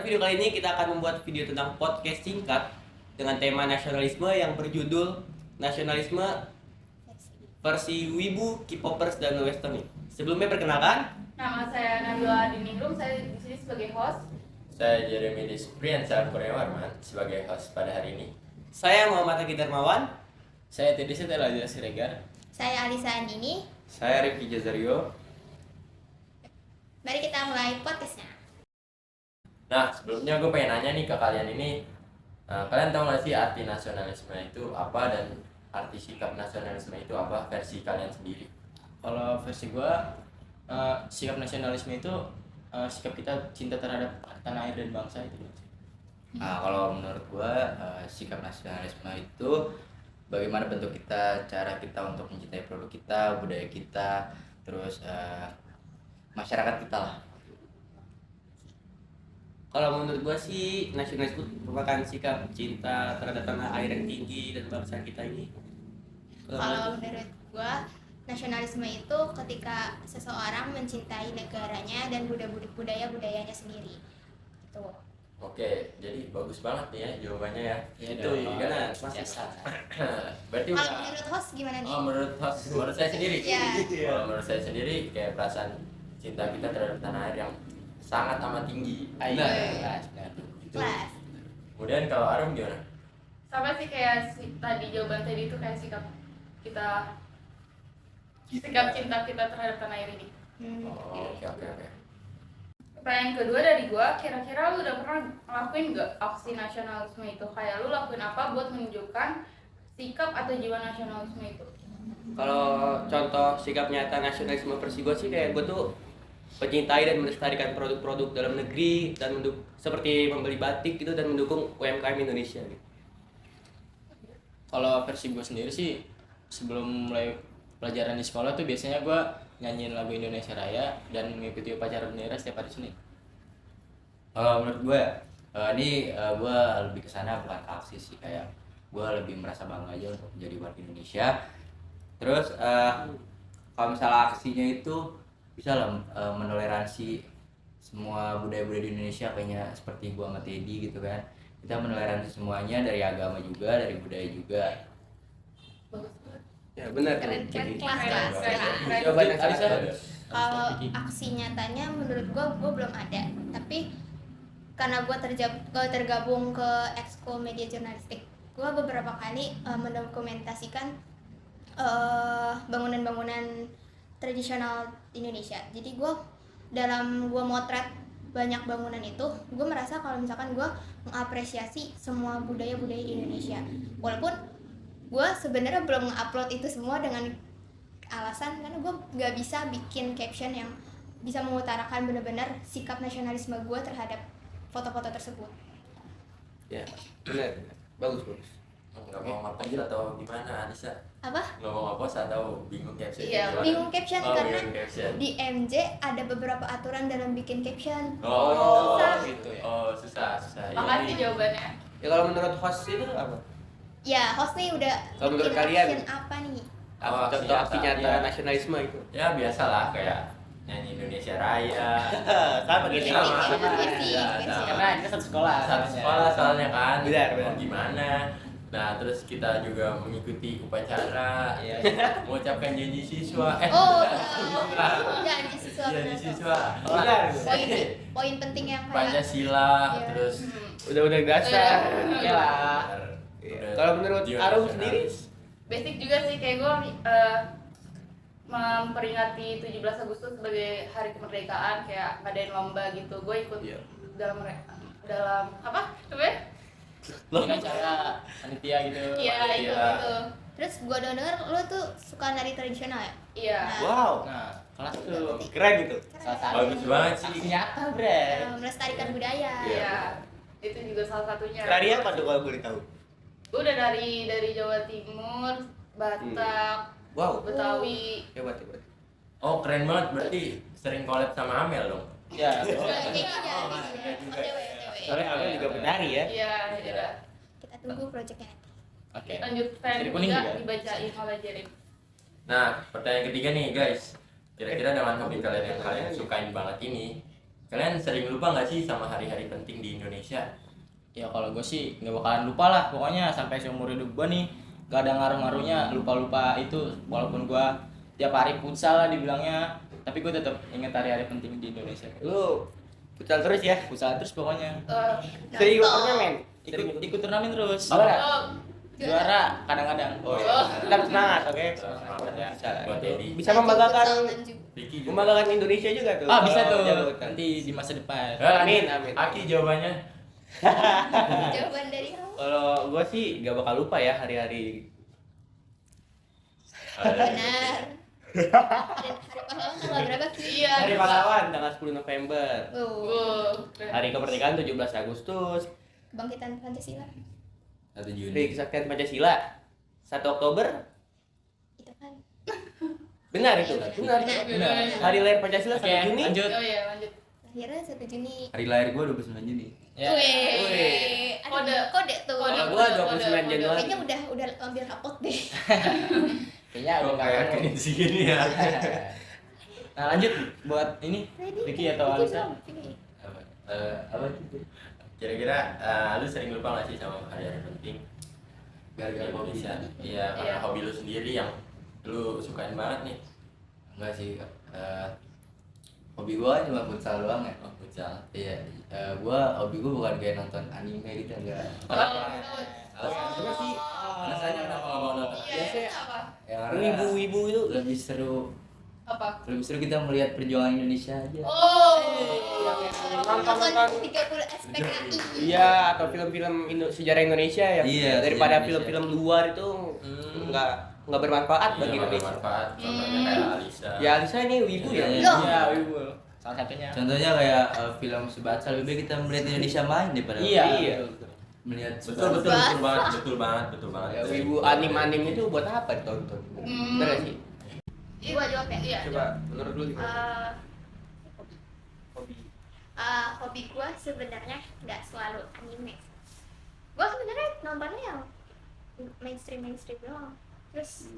video kali ini kita akan membuat video tentang podcast singkat dengan tema nasionalisme yang berjudul Nasionalisme versi Wibu, K-popers, dan Western. Sebelumnya perkenalkan, Nama saya Nabila Diningrum, saya di sini sebagai host. Saya Jeremy Dispriansa Kurniawan sebagai host pada hari ini. saya Muhammad Agi Darmawan. Saya Teddy Setelah Siregar. Saya Alisa Andini. Saya Rifki Jazario. Mari kita mulai podcastnya. Nah, sebelumnya gue pengen nanya nih ke kalian ini, kalian tahu nggak sih arti nasionalisme itu apa dan arti sikap nasionalisme itu apa versi kalian sendiri? Kalau versi gua, sikap nasionalisme itu sikap kita cinta terhadap tanah air dan bangsa itu. Kalau menurut gua sikap nasionalisme itu bagaimana bentuk kita, cara kita untuk mencintai produk kita, budaya kita, terus masyarakat kita lah. Kalau menurut gua sih nasionalisme merupakan sikap cinta terhadap tanah air yang tinggi dan bangsa kita ini. Kalau menurut gua, nasionalisme itu ketika seseorang mencintai negaranya dan budayanya sendiri. Tuh. Oke, jadi bagus banget nih ya jawabannya ya. Itu benar, biasa. Berarti Kalau udah. menurut host gimana nih? Oh, menurut saya sendiri. Iya. Kalau menurut saya sendiri kayak perasaan cinta kita terhadap tanah air yang sangat amat tinggi. Benar. Kelas. Kemudian kalau Arum gimana? Sama sih kayak tadi jawaban tadi itu kayak sikap cinta kita terhadap tanah air ini. Oh, oke. Pertanyaan kedua dari gua, kira-kira lu udah pernah ngelakuin gak aksi nasionalisme itu? Kayak lu lakuin apa buat menunjukkan sikap atau jiwa nasionalisme itu? Kalau contoh sikap nyata nasionalisme versi gua sih kayak gua tuh mencintai dan melestarikan produk-produk dalam negeri dan seperti membeli batik gitu dan mendukung UMKM Indonesia gitu. Kalau versi gua sendiri sih, sebelum mulai pelajaran di sekolah tuh biasanya gua nyanyiin lagu Indonesia Raya dan mengikuti upacara bendera setiap hari Senin. Kalau menurut gue, gue lebih kesana bukan aksi sih, kayak gue lebih merasa bangga aja untuk menjadi warga Indonesia. Terus kalau misalnya aksinya itu bisa lah menoleransi semua budaya-budaya di Indonesia, kayaknya seperti gue sama Teddy gitu kan. Kita menoleransi semuanya, dari agama juga, dari budaya juga. Ya benar. Keren kelas. Jawaban Alisa. Kalau aksi nyatanya menurut gua belum ada. Tapi karena gua tergabung ke Exco Media Jurnalistik, gua beberapa kali mendokumentasikan bangunan-bangunan tradisional Indonesia. Jadi dalam gua motret banyak bangunan itu, gue merasa kalau misalkan gue mengapresiasi semua budaya-budaya di Indonesia. Walaupun gue sebenarnya belum nge-upload itu semua dengan alasan karena gue nggak bisa bikin caption yang bisa mengutarakan benar-benar sikap nasionalisme gue terhadap foto-foto tersebut. Ya benar. Bagus. Nggak mau ngapus atau gimana Anissa? Apa? Nggak mau ngapus atau bingung caption? Iya, Gimana? Bingung caption karena bingung caption. di MJ ada beberapa aturan dalam bikin caption. Oh, Susah. gitu ya. Oh, susah. Makasih Iya. jawabannya. Ya kalau menurut host itu apa? Ya, host nih udah Kalau menurut bikin kalian? action apa nih? Oh, Contoh aksi nyata iya. nasionalisme itu. Ya biasalah kayak nyanyi Indonesia Raya. Sama gitu. Sama. Versi. Ya, Versi. sama. Karena kita satu sekolah. Satu sekolah soalnya kan. Benar. Mau gimana? Nah, terus kita juga mengikuti upacara, Iya. mengucapkan janji siswa. Oh, janji siswa. Janji benar. siswa. Benar. Poin penting yang kayak Pancasila, Iya. terus Udah dasar. Oke lah. Kalau menurut jiwa Arum nasionalis. Basic juga sih kayak gue memperingati 17 Agustus sebagai hari kemerdekaan, kayak ngadain lomba gitu. Gue ikut Iya. dalam apa? Coba ya? Ini acara panitia gitu. Iya, ikut Iya. gitu. Terus gua denger lu tuh suka nari tradisional ya? Iya. Wow. Nah, kelas tuh Keren gitu. salah satu Bagus banget sih. aksi nyata, bre. Melestarikan budaya. Iya. Itu juga salah satunya. Tadi apa tuh kalau boleh tahu? Gue udah dari Jawa Timur, Batak, Wow. Betawi. Hebat. Oh, keren banget. Berarti sering collab sama Amel dong. Ya, Kayaknya Oh, jadi iya juga. OTW. Soalnya Amel juga penari ya. Iya, iya. Kita tunggu projectnya nanti. Oke. Lanjut fan Jadi kuning juga juga? dibacain oleh Jeremy. Nah, pertanyaan ketiga nih guys. Kira-kira dengan hobi kalian yang kalian sukain banget ini, Kalian sering lupa nggak sih sama hari-hari penting di Indonesia? Ya kalau gue sih nggak bakalan lupa lah, pokoknya sampai seumur hidup gue nih gak ada ngaruh-ngaruhnya lupa-lupa itu, walaupun gue tiap hari futsal lah dibilangnya, tapi gue tetap inget hari-hari penting di Indonesia. Lu futsal terus ya? Futsal terus pokoknya, Sering ikut turnamen? ikut turnamen terus. Juara? Juara kadang-kadang. Oh iya. Tetap semangat, oke? Semangat ya. Bisa. Buat Dedi. Bisa membanggakan Vicky juga. membanggakan Indonesia juga tuh. Ah bisa kalau tuh jago kan. nanti di masa depan. Amin, amin. Aki jawabannya. Jawaban dari kamu. Kalau gue sih gak bakal lupa ya hari-hari. Benar. Hari pahlawan tanggal berapa sih? Iya. Hari pahlawan tanggal 10 November. Wow. Hari kemerdekaan 17 Agustus. Kebangkitan Pancasila. 1 Juni. Hari kesaktian Pancasila 1 Oktober. Itu kan. Benar itu. Benar. Benar. Hari lahir Pancasila 1 Oke, Juni. lanjut. Oh iya, lanjut. Akhirnya 1 Juni. Hari lahir gue 29 Juni. Ya. Wih, Kode. kode tuh. Kalau Kode. gua 29 Januari. Kayaknya udah ambil rapot deh. Kayaknya Gue udah kayak nggak yakinin segini ya. Nah lanjut buat ini Vicky atau Alisa. Apa itu? Kira-kira lu sering lupa nggak sih sama hari-hari penting di Gara-gara hobi. Indonesia? Iya, karena Iya. hobi lu sendiri yang lu sukain banget nih. Enggak sih. Hobi gue cuma futsal doang ya. Oh, futsal. Iya, gua hobi gua bukan kayak nonton anime gitu enggak. Kenapa sih? Alasannya kenapa nggak mau nonton? Iya, Biasanya apa? Yang Ibu-ibu itu lebih seru, Apa? kita melihat perjuangan Indonesia aja. Oh. nonton 30 aspek AI. iya atau film-film sejarah Indonesia ya. Iya, Daripada sejarah film-film luar itu nggak bermanfaat Iya, bagi nggak Indonesia. bermanfaat. Contohnya kayak Alisa. Ya Alisa ini wibu ya. Iya. Loh. Iya, Wibu. Salah satunya. Contohnya kayak film Subatsa, lebih baik kita melihat Indonesia main daripada Iya. Iya. melihat Betul betul betul banget, betul banget, betul banget. Ya, wibu anim-anim itu buat apa ditonton? Bener nggak sih? Gua jawab ya. Iya. Coba menurut lu gimana? Eh, Hobi. hobi gue sebenarnya nggak selalu anime. Gue sebenarnya nontonnya yang mainstream doang. Terus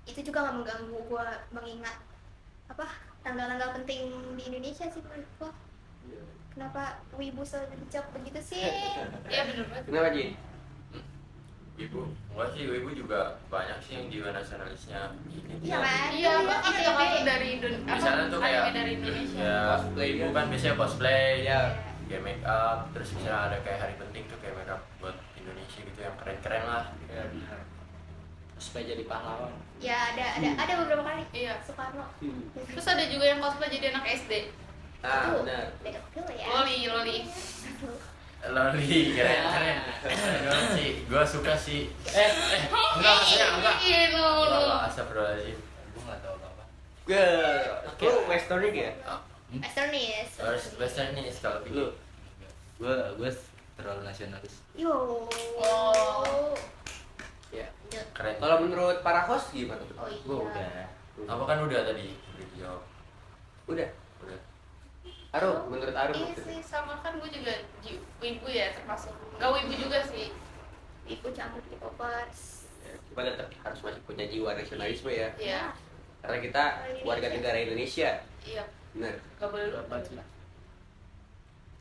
itu juga nggak mengganggu gue mengingat apa tanggal-tanggal penting di Indonesia sih menurut gue. Kenapa wibu selalu dicap begitu sih? Iya bener banget. Kenapa Ji? Ibu, enggak sih, ibu juga banyak sih yang jiwa nasionalisnya ini. Iya kan? Iya, bahkan Iya, salah satu iya. dari Misalnya tuh kayak anime dari Indonesia. ya, Cosplay ibu kan? kan biasanya cosplay, Ya. kayak make up, terus misalnya ada kayak hari penting tuh kayak make up buat Indonesia gitu yang keren-keren lah. Ya. Supaya jadi pahlawan. Ya ada beberapa kali. Iya. Soekarno. Terus ada juga yang cosplay jadi anak SD. Ah, Tuh, benar. pedofil ya. Loli. Loli, keren-keren. Gue suka sih. Enggak, maksudnya enggak. Iya, no. Astagfirullahaladzim. gua nggak tahu apa. Lu westernic ya? Westernis. Harus westernis kalau Lu gitu. Gua terlalu nasionalis. Yo. Oh. ya. Keren. Kalau menurut para host gimana tuh? Oh iya. Gua udah. Apa kan udah tadi udah dijawab. Udah. Udah. Arum, menurut Arum Iya gitu. sih, sama kan gue juga wibu ya termasuk. Gak wibu juga sih. Wibu campur K-popers. Ya, kita tetap harus masih punya jiwa nasionalisme ya. Iya. Karena kita warga negara Indonesia. Iya. Benar. Gak boleh lupa.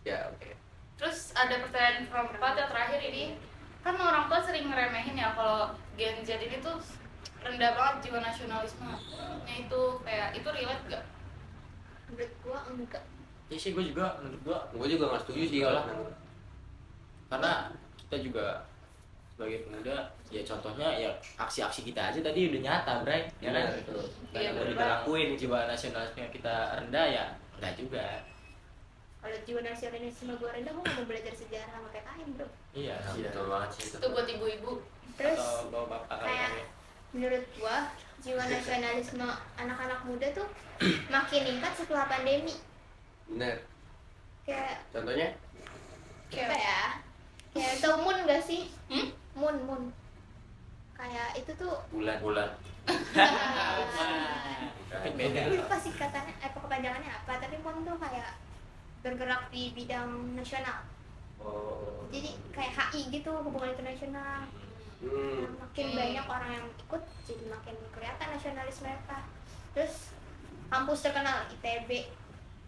Ya, oke. Terus ada pertanyaan keempat yang terakhir ini. Kan orang tua sering ngeremehin ya kalau Gen Z ini tuh rendah banget jiwa nasionalisme. Nah itu kayak itu relate gak? Menurut gua enggak. Iya sih, gue juga menurut gue, Gue juga nggak setuju sih Iyalah. kalau karena kita juga sebagai pemuda ya contohnya ya aksi-aksi kita aja tadi udah nyata, Bray, ya kan? Benar, betul. Dan Iya, kalau benar. kita lakuin jiwa nasionalisme kita rendah ya enggak juga. Kalau jiwa nasionalisme gua rendah, gua nggak mau belajar sejarah sama PKN bro. Iya, Nah, sih. betul banget sih. Itu buat ibu-ibu. Terus Atau bawa bapak kayak kalian. menurut gua jiwa nasionalisme anak-anak muda tuh makin meningkat setelah pandemi. benar. Kayak Contohnya? apa ya? Kayak tau Moon gak sih? Hmm? Moon. Kayak itu tuh Bulan. Mungkin beda. lupa sih katanya apa kepanjangannya apa, tapi Moon tuh kayak bergerak di bidang nasional. Oh. Jadi kayak HI gitu, hubungan internasional. Makin banyak orang yang ikut, jadi makin kelihatan nasionalis mereka. Terus kampus terkenal ITB,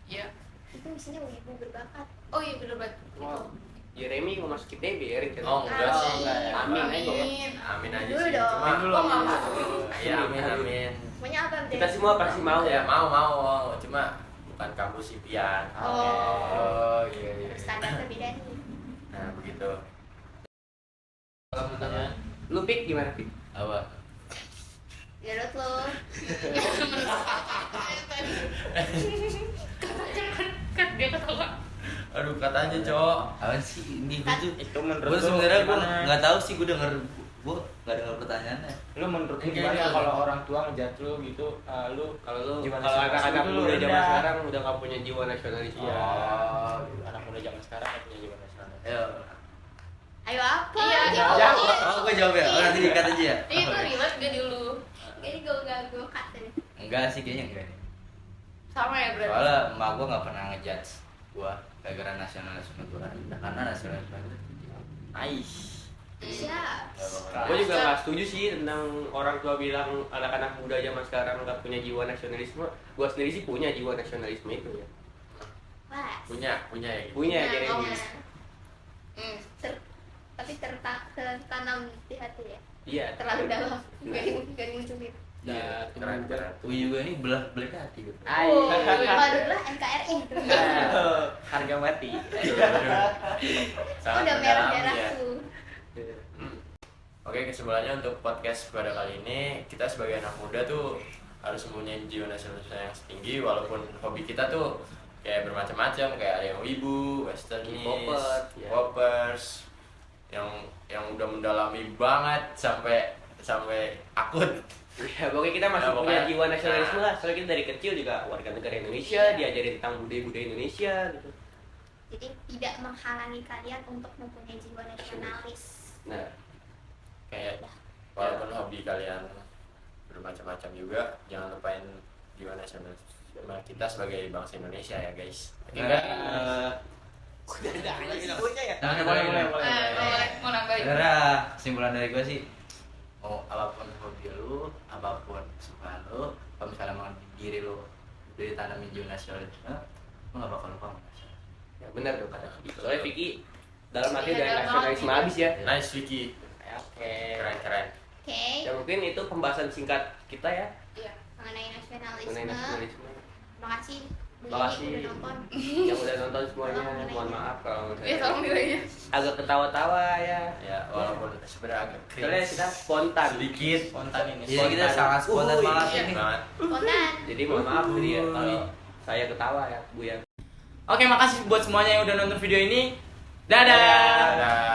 Iya. itu isinya wibu berbakat. Oh iya bener banget. Wow. Jeremy mau masuk ITB ya, Rik? Oh enggak sih. enggak ya. Amin aja ya. Amin aja Dulu sih. dong. Cuma Dulu Oh, lah. iya amin. Maunya apa deh? Kita semua pasti mau Ya ya. mau. Cuma bukan kampus impian. Oh. Iya. Standar beda nih. Nah begitu. Kalau pertanyaan Lu Pik gimana Pik? Apa? Garut lo. Kan dia ketawa. Aduh katanya cowok. Apa sih ini gue tuh? itu menurut Gue lu sebenarnya gue gimana? nggak tahu sih, gue nggak denger pertanyaannya. Lu menurut lu Kayaknya gimana lu. kalau orang tua ngejudge lu gitu, lu Kalau lu jiwa kalau nasionalis anak-anak itu lu muda zaman rendah. sekarang udah nggak punya jiwa nasionalis ya. Oh, gitu. Anak muda zaman sekarang nggak punya jiwa nasional. Ayo. Ayo apa? Iya, Jawab. jawab. Oh, gue jawab ya. Oh, nanti dikat aja ya. Iya itu ribet gak dulu. Jadi gue cut deh. Enggak sih, kayaknya enggak nih. Sama ya berarti. Soalnya emak gue nggak pernah ngejudge gue gara-gara nasionalisme gue karena nasionalisme itu Nice. Siap. Gue juga nggak setuju sih tentang orang tua bilang anak-anak muda zaman sekarang nggak punya jiwa nasionalisme. Gue sendiri sih punya jiwa nasionalisme itu ya. Wah. Punya ya. Gitu. Punya Nah, Jeremy. Tapi tertanam di hati ya. Iya. Terlalu dalam. Gak dimunculin. Ya, Keren. Gue juga ini belah hati gitu. Oh, waduh lah NKRI. Harga mati. Sangat Udah merah mendalam, ya. darahku. Oke, kesimpulannya untuk podcast pada kali ini, kita sebagai anak muda tuh harus mempunyai jiwa nasionalisme yang tinggi, walaupun hobi kita tuh kayak bermacam-macam, kayak ada yang wibu, westernis, K-popers, ya. popers, yang udah mendalami banget sampai akut. Ya, pokoknya kita masih Ya, punya pokoknya- jiwa nasionalisme nah. lah. Soalnya kita dari kecil juga warga negara Indonesia, diajarin tentang budaya-budaya Indonesia gitu. Jadi tidak menghalangi kalian untuk mempunyai jiwa nasionalis. Nah, Kayak walaupun hobi kalian bermacam-macam juga, jangan lupain jiwa nasionalisme kita sebagai bangsa Indonesia ya guys. Oke Nah, kan? Nah, Boleh. Boleh, mau nambahin. Sebenarnya kesimpulan dari gue sih, mau apapun hobi lu, apapun kesukaan lu, kalau misalnya mau diri lu udah ditanamin jiwa nasionalisme, lu nggak bakal lupa sama nasional. ya benar dong kata Vicky. Soalnya Vicky dalam hati Iya, dari dalam nasionalisme hati. habis ya. Nice Vicky, Oke. keren. Oke. Ya mungkin itu pembahasan singkat kita ya Iya. Mengenai nasionalisme. mengenai nasionalisme. Makasih Bu Makasih. Yeni udah nonton. Yang udah nonton semuanya, mohon maaf kalau Iya, tolong nilainya. agak ketawa-tawa ya. Ya walaupun sebenarnya agak Soalnya kita spontan. sedikit Spontan ini. Iya, kita sangat spontan banget iya. ini. banget. Spontan. Jadi mohon maaf jadi ya kalau saya ketawa ya Bu ya. Oke, makasih buat semuanya yang udah nonton video ini. Dadah. Dadah.